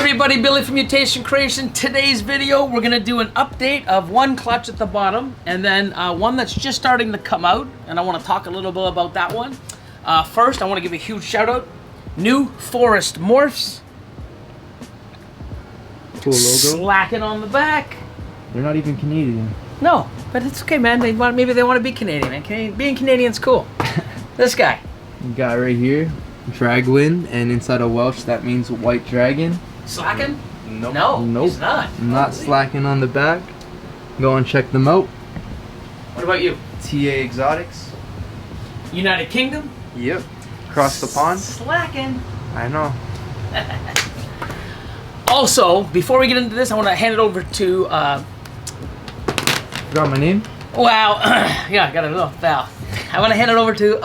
everybody, Billy from Mutation Creation. Today's video, we're gonna do an update of one clutch at the bottom and then one that's just starting to come out, and I wanna talk a little bit about that one. First, I wanna give a huge shout out. New Forest Morphs. Cool logo. Slacking on the back. They're not even Canadian. No, but it's okay, man. Maybe they want to be Canadian, man. Being Canadian's cool. This guy. You got right here, Dragwin, and inside of Welsh that means white dragon. Slacking? Nope. No, nope. he's not. Not slacking on the back. Go and check them out. What about you? TA Exotics. United Kingdom? Yep. Across the pond. Slacking. I know. Also, before we get into this, I want to hand it over to Forgot my name? wow. Yeah, I got a little foul. I want to hand it over to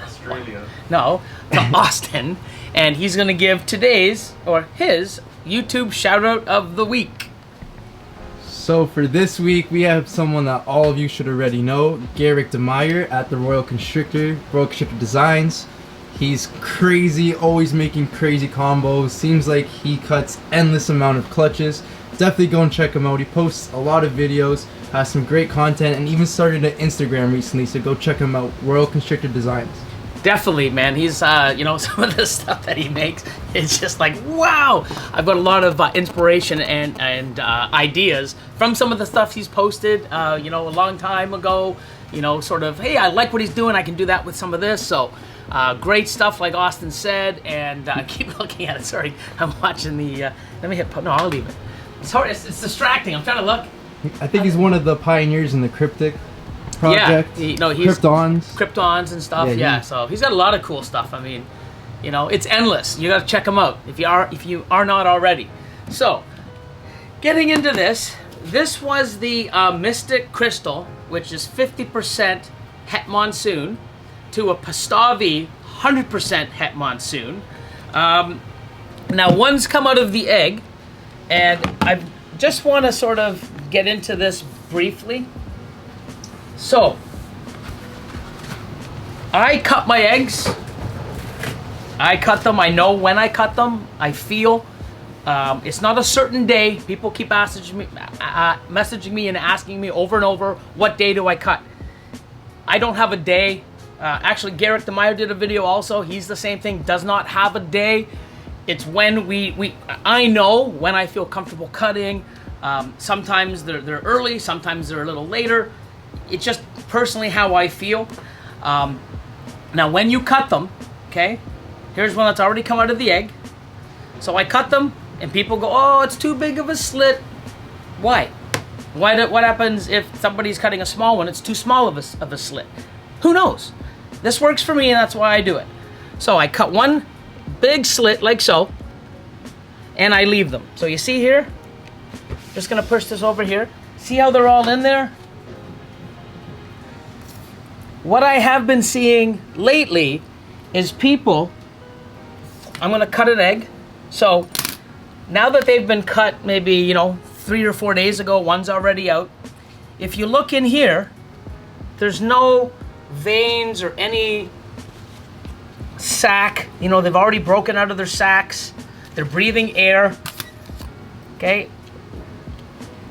Australia. No, to Austin, and he's going to give today's, or his, YouTube shout-out of the week. So for this week, we have someone that all of you should already know, Garrick DeMeyer at the Royal Constrictor, Royal Constrictor Designs. He's crazy, always making crazy combos. Seems like he cuts endless amount of clutches. Definitely go and check him out. He posts a lot of videos, has some great content, and even started an Instagram recently, so go check him out, Royal Constrictor Designs. Definitely, man. He's, you know, some of the stuff that he makes, it's just like, wow! I've got a lot of inspiration and ideas from some of the stuff he's posted, you know, a long time ago. You know, sort of, hey, I like what he's doing. I can do that with some of this. So, great stuff, like Austin said. And keep looking at it. Sorry, I'm watching the. Let me hit. No, I'll leave it. It's hard. It's distracting. I'm trying to look. I think he's one of the pioneers in the cryptic project. Yeah, he's Kryptons and stuff. Yeah, So he's got a lot of cool stuff. I mean, you know, it's endless. You got to check him out if you are not already. So, getting into this. This was the Mystic Crystal, which is 50% Het Monsoon, to a Pastavi 100% Het Monsoon. Now, one's come out of the egg, and I just want to sort of get into this briefly. So, I cut my eggs. I cut them. I know when I cut them. I feel. It's not a certain day. People keep messaging me and asking me over and over, what day do I cut? I don't have a day. Actually, Garrick DeMeyer did a video also. He's the same thing. Does not have a day. It's when I know when I feel comfortable cutting. Sometimes they're early. Sometimes they're a little later. It's just personally how I feel. Now, when you cut them, okay, here's one that's already come out of the egg. So I cut them. And people go, oh, it's too big of a slit. Why? What happens if somebody's cutting a small one? It's too small of a slit. Who knows? This works for me, and that's why I do it. So I cut one big slit like so, and I leave them. So you see here, just gonna push this over here. See how they're all in there? What I have been seeing lately is people, I'm gonna cut an egg. So now that they've been cut maybe, you know, 3 or 4 days ago, one's already out. If you look in here, there's no veins or any sac. You know, they've already broken out of their sacs. They're breathing air. Okay.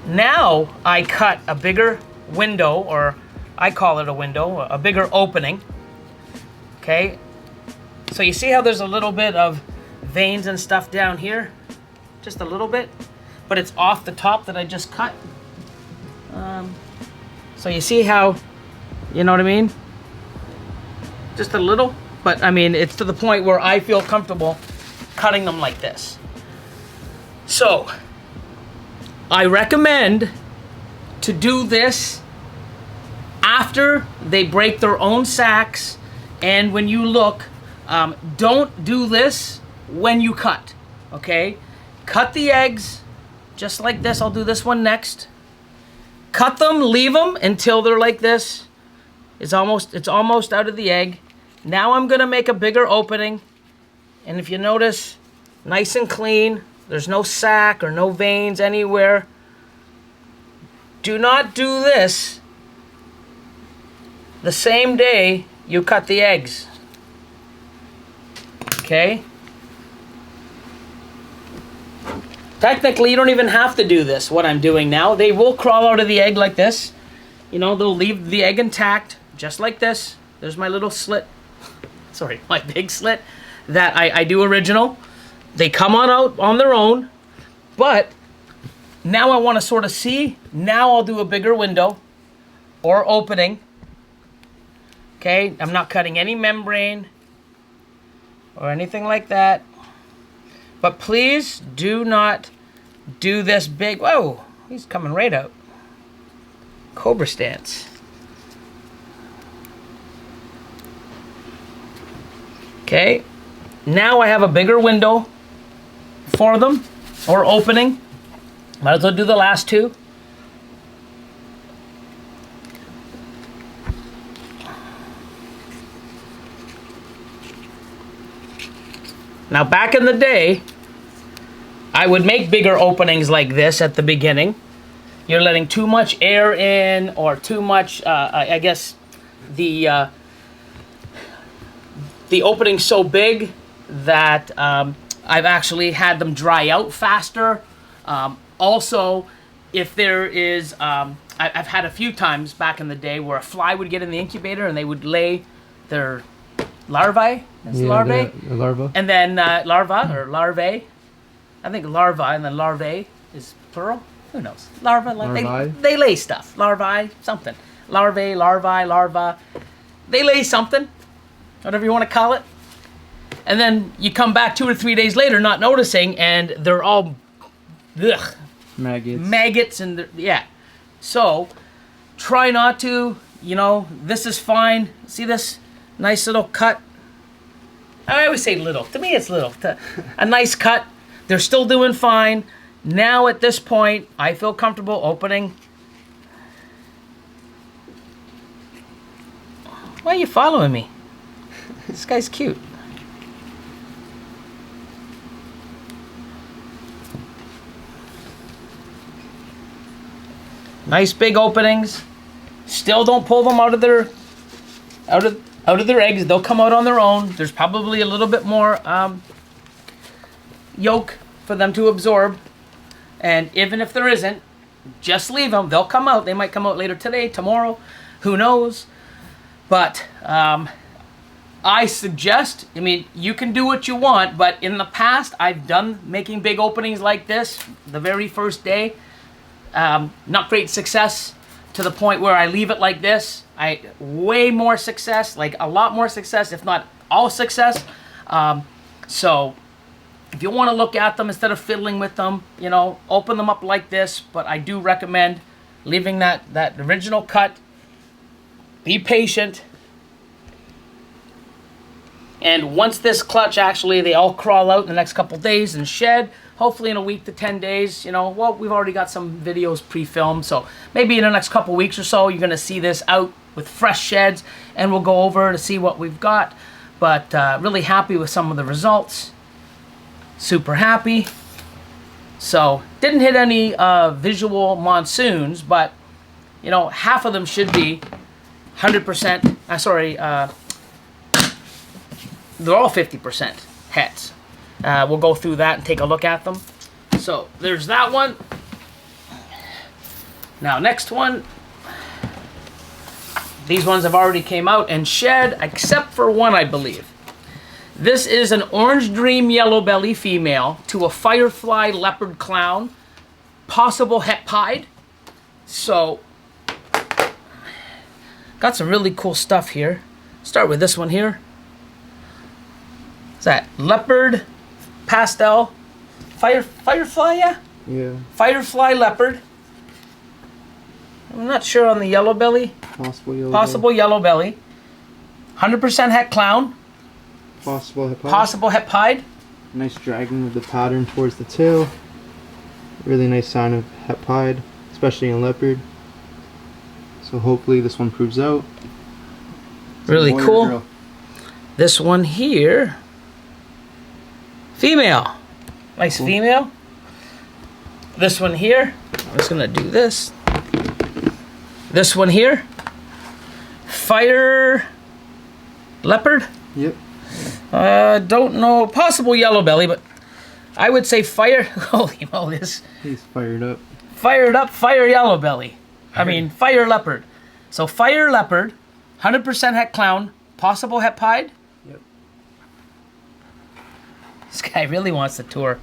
Now I cut a bigger window, or I call it a window, a bigger opening. Okay. So you see how there's a little bit of veins and stuff down here? Just a little bit, but it's off the top that I just cut. So you see how, you know what I mean? Just a little, but I mean, it's to the point where I feel comfortable cutting them like this. So, I recommend to do this after they break their own sacs, and when you look, don't do this when you cut, okay? Cut the eggs, just like this. I'll do this one next. Cut them, leave them until they're like this. It's almost out of the egg. Now I'm gonna make a bigger opening, and if you notice, nice and clean. There's no sac or no veins anywhere. Do not do this the same day you cut the eggs. Okay? Technically, you don't even have to do this, what I'm doing now. They will crawl out of the egg like this. You know, they'll leave the egg intact, just like this. There's my little slit. Sorry, my big slit that I do original. They come on out on their own, but now I want to sort of see. Now I'll do a bigger window or opening. Okay, I'm not cutting any membrane or anything like that. But please do not do this big. Whoa, he's coming right out. Cobra stance. Okay, now I have a bigger window for them, or opening. Might as well do the last two. Now back in the day, I would make bigger openings like this at the beginning. You're letting too much air in, or too much, I guess, the opening's so big that I've actually had them dry out faster. Also, if there is, I've had a few times back in the day where a fly would get in the incubator and they would lay their larvae. Larvae? The larva. And then larva or larvae. I think larva and then larvae is plural. Who knows? Larva, like they lay stuff. Larvae, something. Larvae, larva. They lay something, whatever you want to call it. And then you come back 2 or 3 days later not noticing, and they're all ugh, maggots and yeah. So try not to, you know, this is fine. See this nice little cut? I always say little. To me it's little. A nice cut. They're still doing fine. Now at this point, I feel comfortable opening. Why are you following me? This guy's cute. Nice big openings. Still don't pull them out of their eggs. They'll come out on their own. There's probably a little bit more yolk for them to absorb. And even if there isn't, just leave them. They'll come out. They might come out later today, tomorrow. Who knows? But I suggest, I mean, you can do what you want, but in the past, I've done making big openings like this the very first day. Not great success to the point where I leave it like this. Way more success, like a lot more success, if not all success. So if you want to look at them instead of fiddling with them, you know, open them up like this. But I do recommend leaving that original cut. Be patient. And once this clutch, actually, they all crawl out in the next couple days and shed. Hopefully in a week to 10 days, you know, well, we've already got some videos pre-filmed. So maybe in the next couple weeks or so, you're going to see this out with fresh sheds. And we'll go over to see what we've got. But really happy with some of the results. Super happy. So didn't hit any visual monsoons, but you know, half of them should be 100%. They're all 50% hets. We'll go through that and take a look at them. So there's that one. Now next one. These ones have already came out and shed, except for one, I believe. This is an Orange Dream Yellow Belly female to a Firefly Leopard Clown, possible het pied. So, got some really cool stuff here. Start with this one here. What's that? Leopard pastel Firefly, yeah? Yeah. Firefly Leopard. I'm not sure on the yellow belly. Possible yellow belly. 100% het clown. Possible het pied. Nice dragging of the pattern towards the tail. Really nice sign of het pied, especially in leopard. So hopefully this one proves out. Really cool. This one here. Female. Nice cool. Female. This one here. I'm just going to do this. This one here. Fire leopard. Yep. Don't know, possible yellow belly, but I would say fire. Holy moly, this He's fired up. fired up, fire yellow belly. I mean, fire leopard. So fire leopard, 100% het clown, possible het pied. Yep. This guy really wants the tour.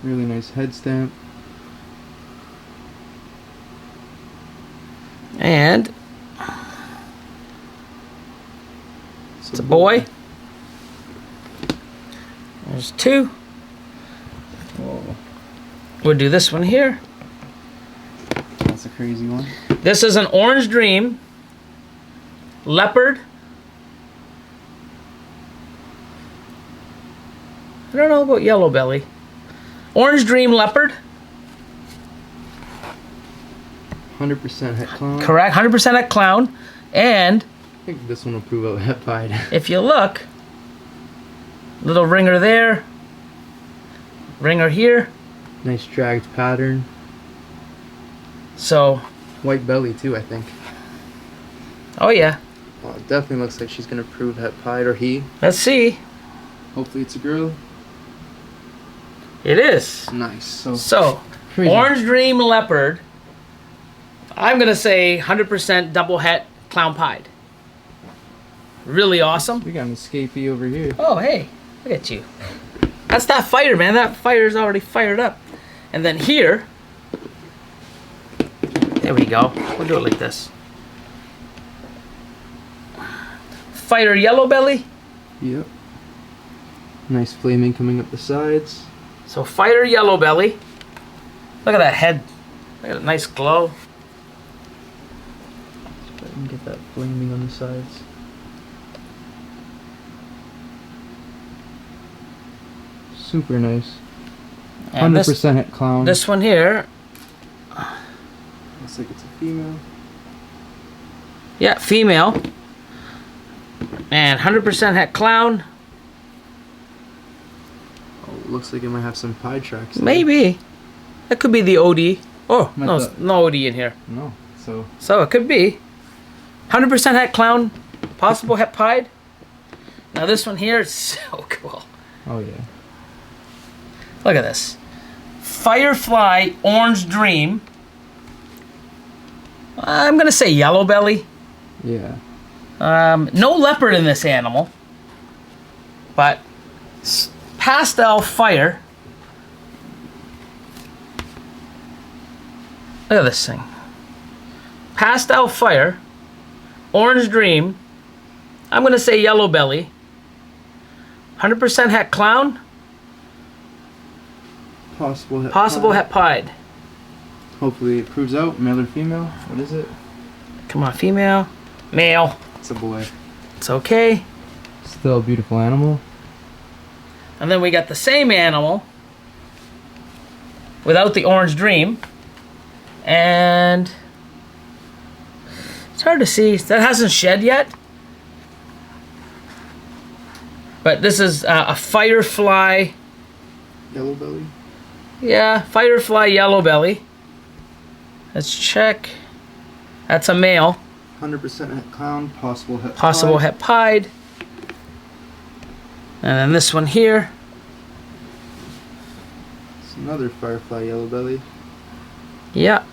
Really nice head stamp. And it's a boy. There's two. Whoa. We'll do this one here. That's a crazy one. This is an Orange Dream leopard. I don't know about yellow belly. Orange Dream leopard. 100% het clown. Correct. 100% het clown. And I think this one will prove out het pied. if you look, little ringer there, ringer here. Nice dragged pattern. So, White belly too, I think. oh yeah. Well, it definitely looks like she's gonna prove het pied, or he. Let's see. Hopefully it's a girl. It is. Nice. So, Crazy. Orange Dream leopard. I'm gonna say 100% double het clown pied. Really awesome. We got an escapee over here. Oh hey, look at you. That's that fire, man. That fire's already fired up. And then here, there we go. We'll do it like this. Fire yellow belly. Yep. Nice flaming coming up the sides. So fire yellow belly. Look at that head. Look at that nice glow. I can get that flaming on the sides. Super nice. And 100% het clown. this one here, looks like it's a female. yeah, female. And 100% het clown. Oh, looks like it might have some pied tracks there. Maybe. That could be the OD. Oh, Might no, the- no OD in here. No. So So it could be. 100% het clown, possible het pied. Now this one here is so cool. oh yeah. Look at this. Firefly Orange Dream. I'm going to say yellow belly. Yeah. No leopard in this animal. But pastel fire. Look at this thing. Pastel fire. Orange Dream. I'm going to say yellow belly. 100% het clown. Possible het Possible pied. het pied. Hopefully it proves out. Male or female? What is it? Come on, female. Male. It's a boy. It's okay. Still a beautiful animal. And then we got the same animal without the Orange Dream. And it's hard to see. That hasn't shed yet. But this is a Firefly. Yellow belly. Yeah, Firefly yellow belly. Let's check. That's a male. 100% het clown. Possible het Possible pied. het pied. And then this one here. It's another firefly yellow belly. Yeah.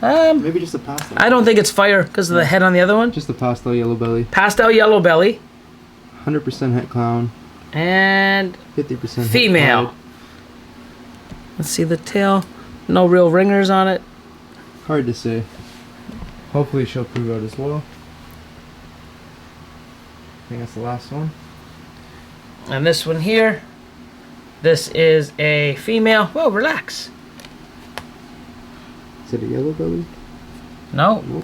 Maybe just a pastel. I don't think it's fire because of the head on the other one. Just a pastel yellow belly. Pastel yellow belly. 100% het clown. And 50% het female. pied. Let's see the tail. No real ringers on it. Hard to say. Hopefully she'll prove out as well. I think that's the last one. And this one here. This is a female. Whoa, relax. Is it a yellow belly? No. Nope.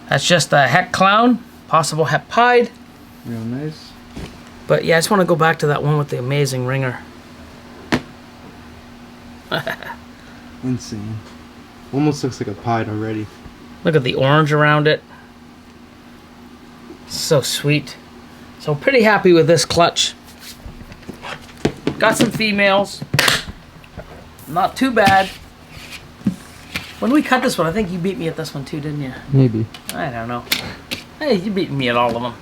That's just a het clown. Possible het pied. Real nice. But yeah, I just want to go back to that one with the amazing ringer. Insane. Almost looks like a pied already. Look at the orange around it. So sweet. So pretty happy with this clutch. Got some females. Not too bad. When we cut this one, I think you beat me at this one too, didn't you? Maybe. I don't know. Hey, you beat me at all of them.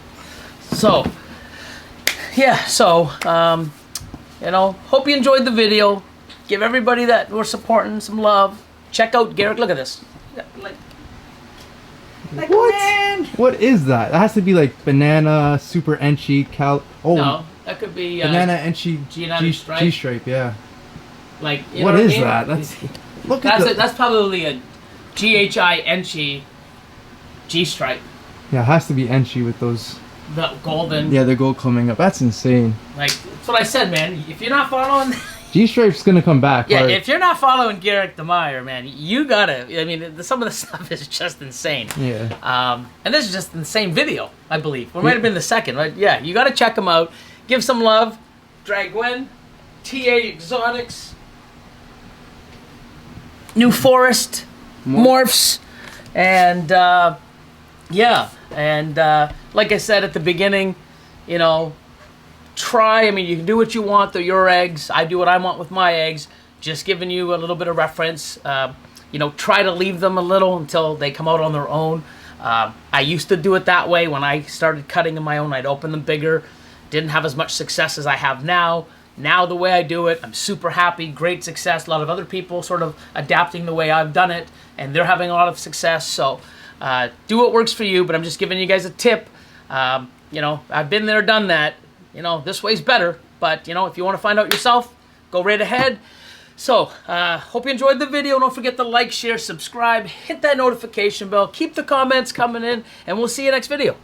So, yeah, so, you know, hope you enjoyed the video. Give everybody that we're supporting some love. Check out Garrick. Look at this. Like What? man. What is that? It has to be like banana, super enchi, oh, No, that could be banana enchi G-stripe, yeah. Like, you What know is I mean? that? Look at That's probably a GHI Enchi G-stripe. Yeah, it has to be enchi with those. The golden. Yeah, the gold coming up. That's insane. Like, that's what I said, man. If you're not following... G-stripe's gonna come back. Yeah, hard. if you're not following Garrick DeMeyer, man, you gotta. I mean, some of the stuff is just insane. Yeah. And this is just an insane video, I believe. It might have been the second, right? Yeah, you gotta check them out. Give some love. Dragwin, TA Exotics, New Forest, Morphs, and yeah, and like I said at the beginning, you know, try. I mean, you can do what you want. They're your eggs. I do what I want with my eggs. Just giving you a little bit of reference. You know, try to leave them a little until they come out on their own. I used to do it that way when I started cutting them my own. I'd open them bigger. Didn't have as much success as I have now. Now the way I do it, I'm super happy. Great success. A lot of other people sort of adapting the way I've done it, and they're having a lot of success. So do what works for you. But I'm just giving you guys a tip. You know, I've been there, done that. You know, this way's better, but, you know, if you want to find out yourself, go right ahead. So, hope you enjoyed the video. Don't forget to like, share, subscribe, hit that notification bell, keep the comments coming in, and we'll see you next video.